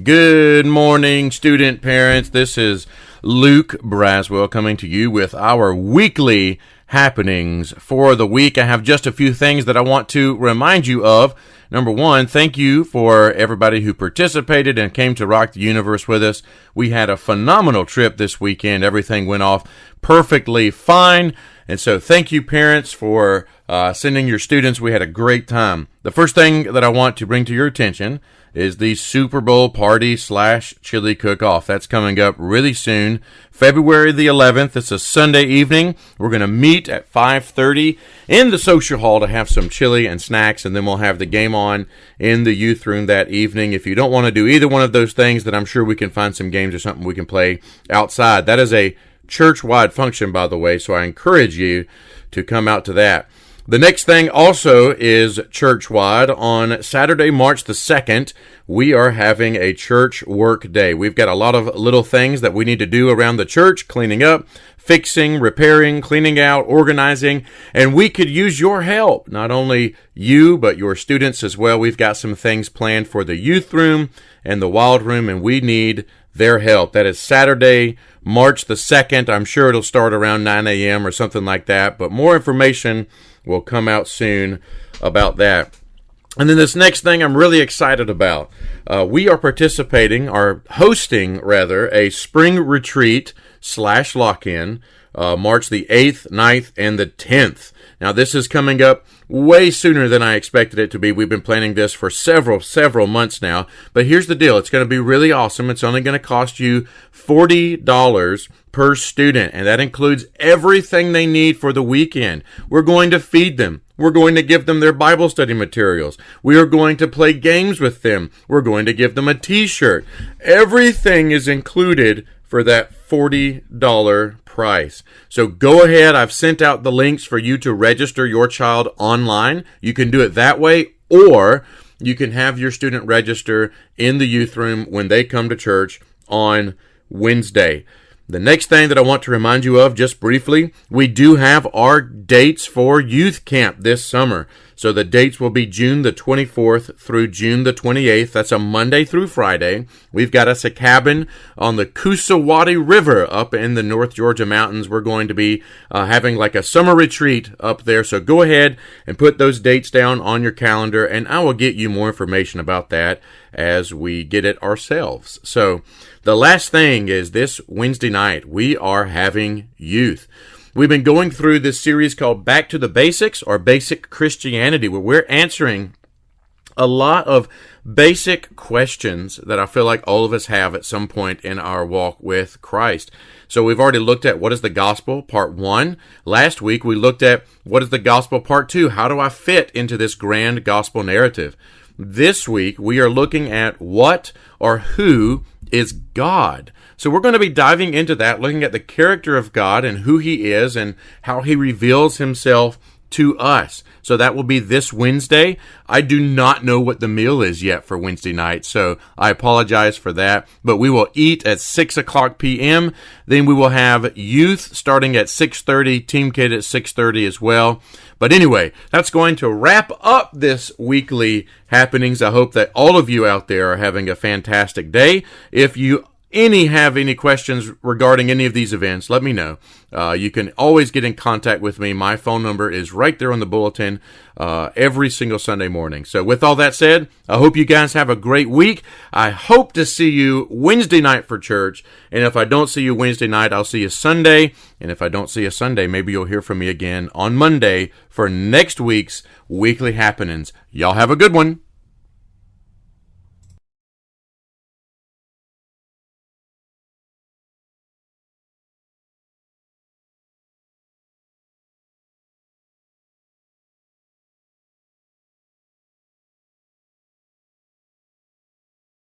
Good morning, student parents. This is Luke Braswell coming to you with our weekly happenings for the week. I have just a few things that I want to remind you of. Number one, thank you for everybody who participated and came to rock the universe with us. We had a phenomenal trip this weekend. Everything went off perfectly fine. And so thank you, parents, for sending your students. We had a great time. The first thing that I want to bring to your attention is the Super Bowl party / chili cook-off. That's coming up really soon. February the 11th. It's a Sunday evening. We're going to meet at 5:30 in the social hall to have some chili and snacks, and then we'll have the game on in the youth room that evening. If you don't want to do either one of those things, then I'm sure we can find some games or something we can play outside. That is a church-wide function, by the way, so I encourage you to come out to that. The next thing also is church-wide. On Saturday, March the 2nd, we are having a church work day. We've got a lot of little things that we need to do around the church, cleaning up, fixing, repairing, cleaning out, organizing, and we could use your help. Not only you, but your students as well. We've got some things planned for the youth room and the wild room, and we need their help. That is Saturday, March the 2nd. I'm sure it'll start around 9 a.m. or something like that, but more information will come out soon about that. And then this next thing I'm really excited about. We are hosting a spring retreat / lock-in, March the 8th, 9th, and the 10th. Now, this is coming up way sooner than I expected it to be. We've been planning this for several months now. But here's the deal. It's going to be really awesome. It's only going to cost you $40 per student, and that includes everything they need for the weekend. We're going to feed them. We're going to give them their Bible study materials. We are going to play games with them. We're going to give them a t-shirt. Everything is included for that $40 price. So go ahead. I've sent out the links for you to register your child online. You can do it that way, or you can have your student register in the youth room when they come to church on Wednesday. The next thing that I want to remind you of, just briefly, we do have our dates for youth camp this summer. So the dates will be June the 24th through June the 28th. That's a Monday through Friday. We've got us a cabin on the Coosawattee River up in the North Georgia mountains. We're going to be having like a summer retreat up there. So go ahead and put those dates down on your calendar, and I will get you more information about that as we get it ourselves. So the last thing is this Wednesday night, we are having youth. We've been going through this series called Back to the Basics, or Basic Christianity, where we're answering a lot of basic questions that I feel like all of us have at some point in our walk with Christ. So we've already looked at what is the gospel, part 1. Last week we looked at what is the gospel, part 2. How do I fit into this grand gospel narrative? This week we are looking at what or who is God. So we're going to be diving into that, looking at the character of God and who He is and how He reveals Himself to us. So that will be this Wednesday. I do not know what the meal is yet for Wednesday night, so I apologize for that. But we will eat at 6 o'clock p.m. Then we will have youth starting at 6:30, Team Kid at 6:30 as well. But anyway, that's going to wrap up this weekly happenings. I hope that all of you out there are having a fantastic day. If you have any questions regarding any of these events, let me know. You can always get in contact with me. My phone number is right there on the bulletin every single Sunday morning. So with all that said, I hope you guys have a great week. I hope to see you Wednesday night for church. And if I don't see you Wednesday night, I'll see you Sunday. And if I don't see you Sunday, maybe you'll hear from me again on Monday for next week's weekly happenings. Y'all have a good one.